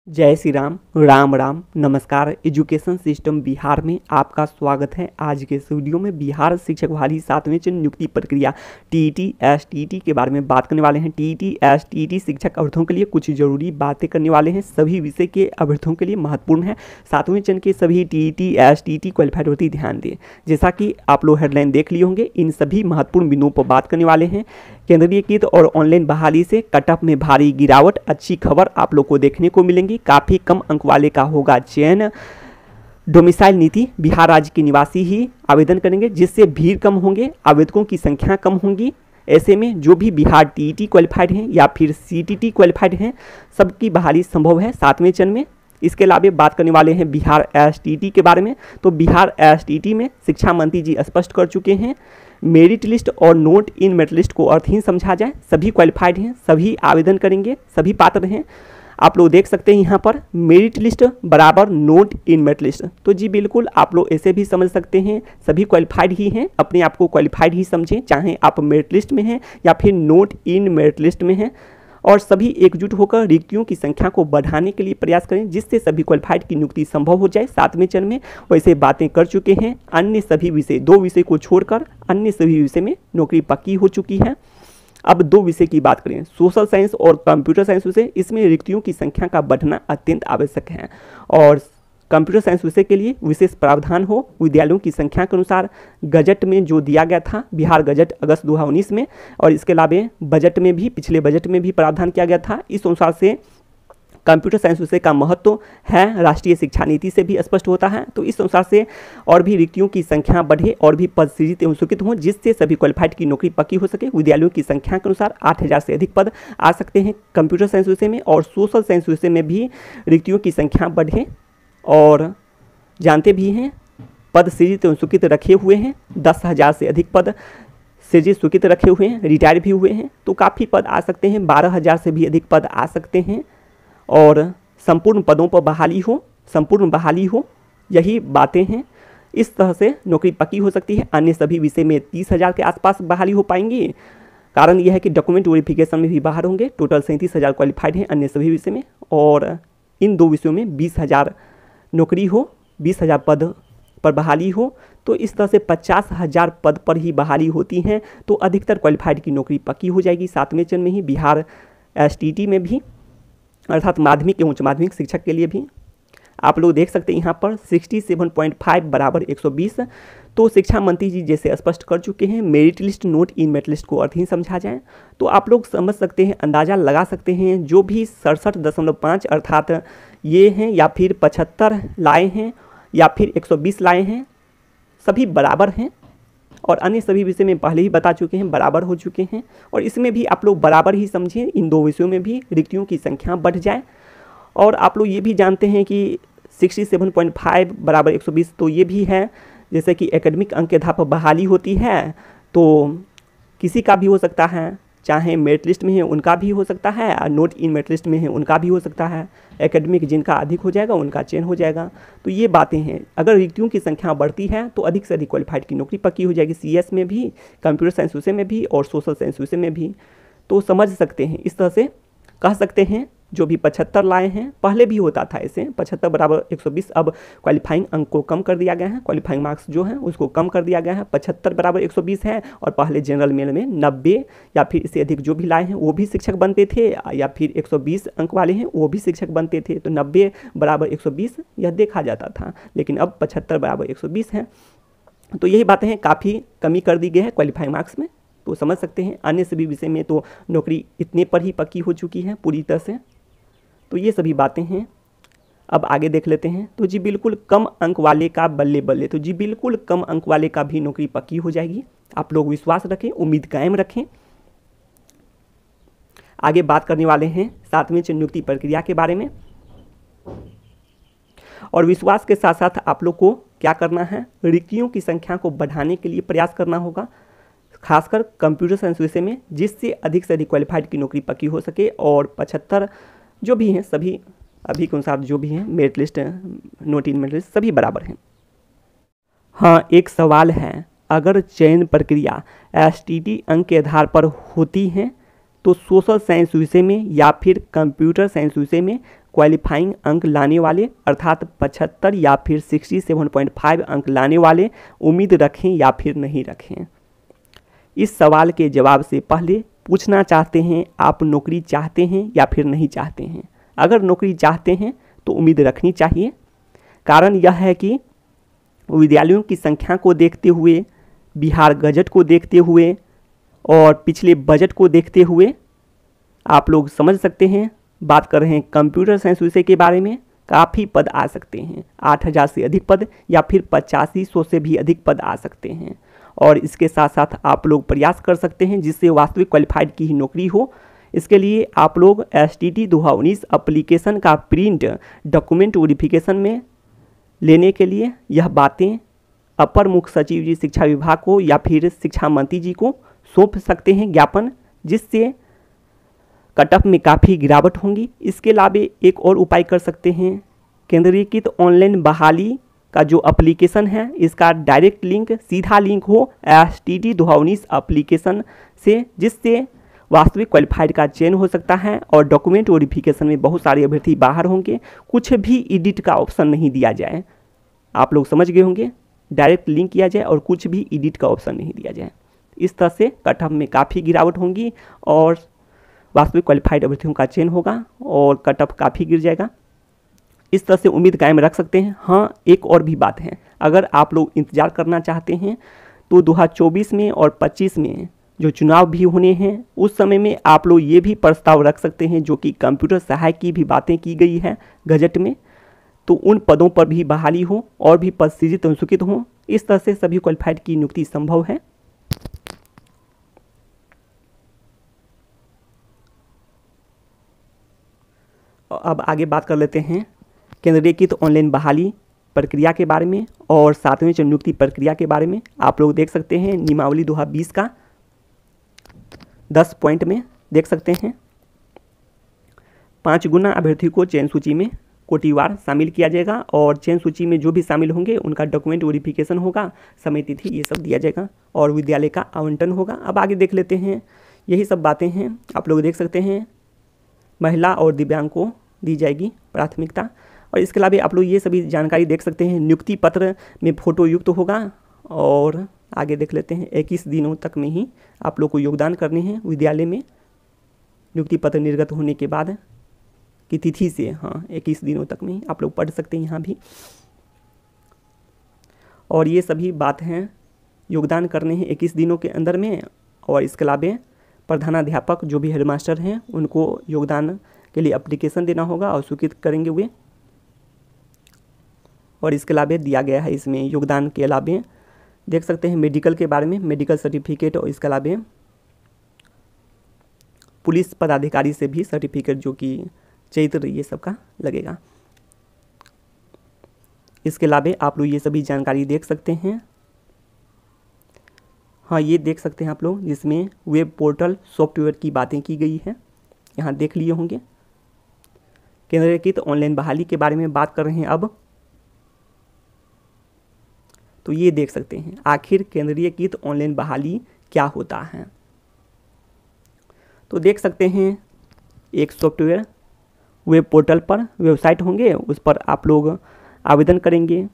जय श्री राम, राम राम, नमस्कार। Education system Bihar में आपका स्वागत है। आज के इस वीडियो में बिहार शिक्षक बहाली 7वें चरण नियुक्ति प्रक्रिया टीईटी एसटीईटी के बारे में बात करने वाले हैं। टीईटी एसटीईटी शिक्षक अभ्यर्थियों के लिए कुछ जरूरी बातें करने वाले हैं, सभी विषय के अभ्यर्थियों के लिए महत्वपूर्ण है। 7वें चरण के सभी टीईटी एसटीईटी क्वालिफाइड अभ्यर्थी ध्यान दें। जैसा कि आप लोग हेडलाइन देख लिए होंगे, इन सभी महत्वपूर्ण बिंदुओं पर बात करने वाले हैं। केंद्रीयकृत और ऑनलाइन बहाली से कटऑफ में भारी गिरावट, अच्छी खबर आप लोग को देखने को मिलेंगी। काफ़ी कम अंक वाले का होगा चयन। डोमिसाइल नीति, बिहार राज्य के निवासी ही आवेदन करेंगे, जिससे भीड़ कम होंगे, आवेदकों की संख्या कम होंगी। ऐसे में जो भी बिहार टीईटी क्वालिफाइड हैं या फिर सीटीटी क्वालिफाइड हैं, सबकी बहाली संभव है 7वें चरण में। इसके अलावा बात करने वाले हैं बिहार एसटीईटी के बारे में। तो बिहार एसटीईटी में शिक्षा मंत्री जी स्पष्ट कर चुके हैं, मेरिट लिस्ट और नोट इन मेरिट लिस्ट को अर्थहीन समझा जाए। सभी क्वालिफाइड हैं, सभी आवेदन करेंगे, सभी पात्र हैं। आप लोग देख सकते हैं यहाँ पर मेरिट लिस्ट बराबर नोट इन मेरिट लिस्ट। तो जी बिल्कुल आप लोग ऐसे भी समझ सकते हैं, सभी क्वालिफाइड ही हैं, अपने आप को क्वालिफाइड ही समझें, चाहे आप मेरिट लिस्ट में हैं या फिर नोट इन मेरिट लिस्ट में हैं। और सभी एकजुट होकर रिक्तियों की संख्या को बढ़ाने के लिए प्रयास करें, जिससे सभी क्वालिफाइड की नियुक्ति संभव हो जाए 7वें चरण में। वैसे बातें कर चुके हैं। अन्य सभी विषय, 2 विषय को छोड़कर अन्य सभी विषय में नौकरी पक्की हो चुकी है। अब 2 विषय की बात करें, सोशल साइंस और कंप्यूटर साइंस विषय। इसमें रिक्तियों की संख्या का बढ़ना अत्यंत आवश्यक है और कंप्यूटर साइंस विषय के लिए विशेष प्रावधान हो विद्यालयों की संख्या के अनुसार। गजट में जो दिया गया था, बिहार गजट अगस्त 2019 में, और इसके अलावा बजट में भी, पिछले बजट में भी प्रावधान किया गया था। इस अनुसार से कंप्यूटर साइंस विषय का महत्व है, राष्ट्रीय शिक्षा नीति से भी स्पष्ट होता है। तो इस अनुसार से और भी रिक्तियों की संख्या बढ़े और भी पद सृजित एवं स्वीकृत हों, जिससे सभी क्वालिफाइड की नौकरी पक्की हो सके। विद्यालयों की संख्या के अनुसार 8000 से अधिक पद आ सकते हैं कंप्यूटर साइंस विषय में, और सोशल साइंस विषय में भी रिक्तियों की संख्या बढ़े। और जानते भी हैं पद सृजित एवं स्वीकृत रखे हुए हैं, 10,000 से अधिक पद सृजित स्वीकृत रखे हुए हैं, रिटायर भी हुए हैं। तो काफ़ी पद आ सकते हैं, 12,000 से भी अधिक पद आ सकते हैं। और संपूर्ण पदों पर बहाली हो, संपूर्ण बहाली हो, यही बातें हैं। इस तरह से नौकरी पक्की हो सकती है। अन्य सभी विषय में 30,000 के आसपास बहाली हो पाएंगी। कारण यह है कि डॉक्यूमेंट वेरिफिकेशन में भी बाहर होंगे। टोटल 37,000 क्वालिफाइड हैं अन्य सभी विषय में, और इन 2 विषयों में 20,000 नौकरी हो, 20,000 पद पर बहाली हो। तो इस तरह से 50,000 पद पर ही बहाली होती हैं। तो अधिकतर क्वालिफाइड की नौकरी पक्की हो जाएगी 7वें चरण में ही। बिहार एसटीईटी में भी, अर्थात माध्यमिक एवं उच्च माध्यमिक शिक्षक के लिए भी। आप लोग देख सकते हैं यहाँ पर 67.5 बराबर 120। तो शिक्षा मंत्री जी जैसे स्पष्ट कर चुके हैं, merit list note in merit list को अर्थहीन समझा जाए। तो आप लोग समझ सकते हैं, अंदाज़ा लगा सकते हैं, जो भी 67.5 अर्थात ये हैं या फिर 75 लाए हैं या फिर 120 लाए हैं, सभी बराबर हैं। और अन्य सभी विषय में पहले ही बता चुके हैं, बराबर हो चुके हैं। और इसमें भी आप लोग बराबर ही समझें, इन 2 विषयों में भी रिक्तियों की संख्या बढ़ जाए। और आप लोग ये भी जानते हैं कि 67.5 बराबर 120 तो ये भी है, जैसे कि एकेडमिक अंक के आधार पर बहाली होती है, तो किसी का भी हो सकता है, चाहे मेरिट लिस्ट में है उनका भी हो सकता है, और नोट इन मेरिट लिस्ट में है उनका भी हो सकता है। एकेडमिक जिनका अधिक हो जाएगा उनका चयन हो जाएगा। तो ये बातें हैं। अगर रिक्तियों की संख्या बढ़ती है तो अधिक से अधिक क्वालिफाइड की नौकरी पक्की हो जाएगी, सीएस में भी, कंप्यूटर साइंस विषय में भी और सोशल साइंस विषय में भी। तो समझ सकते हैं, इस तरह से कह सकते हैं। जो भी 75 लाए हैं, पहले भी होता था ऐसे 75 बराबर 120, अब क्वालिफाइंग अंक को कम कर दिया गया है, क्वालिफाइंग मार्क्स जो है उसको कम कर दिया गया है। 75 बराबर 120 है, और पहले जनरल मेल में 90 या फिर इससे अधिक जो भी लाए हैं वो भी शिक्षक बनते थे, या फिर 120 अंक वाले हैं वो भी शिक्षक बनते थे। तो 90 बराबर 120 यह देखा जाता था, लेकिन अब 75 बराबर 120 है। तो यही बातें हैं, काफ़ी कमी कर दी गई है क्वालिफाइंग मार्क्स में। तो समझ सकते हैं अन्य सभी विषय में तो नौकरी इतने पर ही पक्की हो चुकी है पूरी तरह से। तो ये सभी बातें हैं। अब आगे देख लेते हैं। तो जी बिल्कुल कम अंक वाले का बल्ले बल्ले, तो जी बिल्कुल कम अंक वाले का भी नौकरी पक्की हो जाएगी। आप लोग विश्वास रखें, उम्मीद कायम रखें। आगे बात करने वाले हैं 7वें चरण नियुक्ति प्रक्रिया के बारे में। और विश्वास के साथ साथ आप लोग को क्या करना है, रिक्तियों की संख्या को बढ़ाने के लिए प्रयास करना होगा, खासकर कंप्यूटर साइंस विषय में, जिससे अधिक से अधिक क्वालिफाइड की नौकरी पक्की हो सके। और 75 जो भी हैं सभी अभी के अनुसार जो भी हैं, merit list note in merit list सभी बराबर हैं। हाँ, एक सवाल है, अगर चयन प्रक्रिया एसटीईटी अंक के आधार पर होती है तो सोशल साइंस विषय में या फिर कंप्यूटर साइंस विषय में क्वालिफाइंग अंक लाने वाले अर्थात 75 या फिर 67.5 अंक लाने वाले उम्मीद रखें या फिर नहीं रखें। इस सवाल के जवाब से पहले पूछना चाहते हैं आप नौकरी चाहते हैं या फिर नहीं चाहते हैं। अगर नौकरी चाहते हैं तो उम्मीद रखनी चाहिए। कारण यह है कि विद्यालयों की संख्या को देखते हुए, बिहार गजट को देखते हुए और पिछले बजट को देखते हुए आप लोग समझ सकते हैं। बात कर रहे हैं कंप्यूटर साइंस विषय के बारे में, काफ़ी पद आ सकते हैं, 8000 से अधिक पद या फिर 8500 से भी अधिक पद आ सकते हैं। और इसके साथ साथ आप लोग प्रयास कर सकते हैं जिससे वास्तविक क्वालिफाइड की ही नौकरी हो। इसके लिए आप लोग STT 2019 एप्लीकेशन का प्रिंट डॉक्यूमेंट वेरिफिकेशन में लेने के लिए यह बातें अपर मुख्य सचिव जी शिक्षा विभाग को या फिर शिक्षा मंत्री जी को सौंप सकते हैं ज्ञापन, जिससे कट ऑफ में काफ़ी गिरावट होंगी। इसके अलावा एक और उपाय कर सकते हैं, केंद्रीकृत ऑनलाइन बहाली का जो एप्लीकेशन है इसका डायरेक्ट लिंक, सीधा लिंक हो STT 2019 एप्लीकेशन से, जिससे वास्तविक क्वालिफाइड का चयन हो सकता है। और डॉक्यूमेंट वेरिफिकेशन में बहुत सारे अभ्यर्थी बाहर होंगे, कुछ भी एडिट का ऑप्शन नहीं दिया जाए। आप लोग समझ गए होंगे, डायरेक्ट लिंक किया जाए और कुछ भी एडिट का ऑप्शन नहीं दिया जाए। इस तरह से कट ऑफ में काफ़ी गिरावट होंगी और वास्तविक क्वालिफाइड अभ्यर्थियों का चयन होगा और कट ऑफ काफ़ी गिर जाएगा। इस तरह से उम्मीद कायम रख सकते हैं। हाँ, एक और भी बात है, अगर आप लोग इंतज़ार करना चाहते हैं तो 2024 में और 25 में जो चुनाव भी होने हैं उस समय में आप लोग ये भी प्रस्ताव रख सकते हैं, जो कि कंप्यूटर सहायक की भी बातें की गई है गजट में, तो उन पदों पर भी बहाली हो और भी पद सृजित अनुसूचित हों। इस तरह से सभी क्वालिफाइड की नियुक्ति संभव है। अब आगे बात कर लेते हैं केंद्रीकृत ऑनलाइन बहाली प्रक्रिया के बारे में और 7वें चरण नियुक्ति प्रक्रिया के बारे में। आप लोग देख सकते हैं नियमावली 2020 का 10 पॉइंट में देख सकते हैं 5 गुना अभ्यर्थी को चयन सूची में कोटिवार शामिल किया जाएगा और चयन सूची में जो भी शामिल होंगे उनका डॉक्यूमेंट वेरिफिकेशन होगा, समय तिथि ये सब दिया जाएगा और विद्यालय का आवंटन होगा। अब आगे देख लेते हैं, यही सब बातें हैं। आप लोग देख सकते हैं महिला और दिव्यांग को दी जाएगी प्राथमिकता। और इसके अलावा आप लोग ये सभी जानकारी देख सकते हैं, नियुक्ति पत्र में फ़ोटो युक्त होगा। और आगे देख लेते हैं 21 दिनों तक में ही आप लोग को योगदान करने हैं विद्यालय में नियुक्ति पत्र निर्गत होने के बाद की तिथि से। हाँ, 21 दिनों तक में ही आप लोग पढ़ सकते हैं यहाँ भी। और ये सभी बात हैं, योगदान करने हैं 21 दिनों के अंदर में। और इसके अलावा प्रधानाध्यापक जो भी हेडमास्टर हैं उनको योगदान के लिए एप्लीकेशन देना होगा और स्वीकृत करेंगे वे। और इसके अलावा दिया गया है इसमें योगदान के अलावा देख सकते हैं मेडिकल के बारे में, मेडिकल सर्टिफिकेट और इसके अलावा पुलिस पदाधिकारी से भी सर्टिफिकेट जो कि चैत्र ये सब का लगेगा। इसके अलावा आप लोग ये सभी जानकारी देख सकते हैं। हाँ, ये देख सकते हैं आप लोग जिसमें वेब पोर्टल सॉफ्टवेयर की बातें की गई है, यहाँ देख लिए होंगे। केंद्रीकृत ऑनलाइन बहाली के बारे में बात कर रहे हैं अब, तो ये देख सकते हैं आखिर केंद्रीकृत ऑनलाइन बहाली क्या होता है। तो देख सकते हैं एक सॉफ्टवेयर वेब पोर्टल पर वेबसाइट होंगे, उस पर आप लोग आवेदन करेंगे।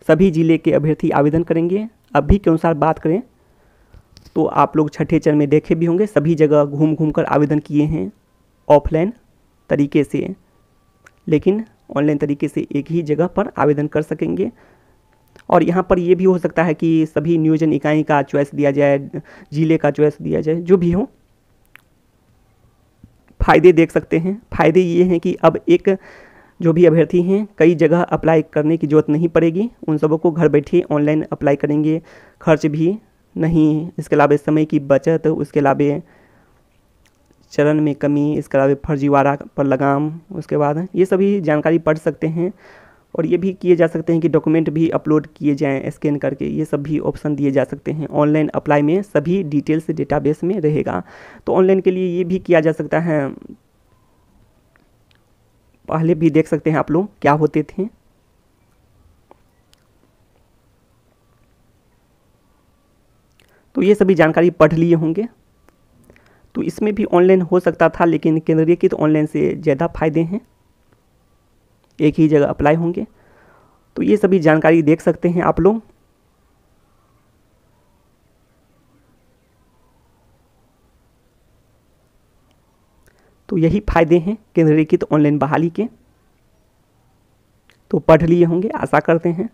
सभी जिले के अभ्यर्थी आवेदन करेंगे। अभी के अनुसार बात करें तो आप लोग छठे चरण में देखे भी होंगे, सभी जगह घूम घूम कर आवेदन किए हैं ऑफलाइन तरीके से, लेकिन ऑनलाइन तरीके से एक ही जगह पर आवेदन कर सकेंगे। और यहाँ पर ये भी हो सकता है कि सभी नियोजन इकाई का चॉइस दिया जाए, जिले का चॉइस दिया जाए, जो भी हो। फ़ायदे देख सकते हैं, फ़ायदे ये हैं कि अब एक जो भी अभ्यर्थी हैं कई जगह अप्लाई करने की ज़रूरत नहीं पड़ेगी, उन सबों को घर बैठे ऑनलाइन अप्लाई करेंगे, खर्च भी नहीं। इसके अलावा समय की बचत, उसके अलावा चरण में कमी, इसके अलावा फर्जीवाड़ा पर लगाम, उसके बाद ये सभी जानकारी पढ़ सकते हैं। और ये भी किए जा सकते हैं कि डॉक्यूमेंट भी अपलोड किए जाएं स्कैन करके, ये सब भी ऑप्शन दिए जा सकते हैं। ऑनलाइन अप्लाई में सभी डिटेल्स डेटाबेस में रहेगा, तो ऑनलाइन के लिए ये भी किया जा सकता है। पहले भी देख सकते हैं आप लोग क्या होते थे। तो ये सभी जानकारी पढ़ लिए होंगे। तो इसमें भी ऑनलाइन हो सकता था, लेकिन केंद्रीयकृत ऑनलाइन से ज़्यादा फायदे हैं, एक ही जगह अप्लाई होंगे। तो ये सभी जानकारी देख सकते हैं आप लोग। तो यही फायदे हैं केंद्रीयकृत ऑनलाइन बहाली के। तो पढ़ लिए होंगे आशा करते हैं।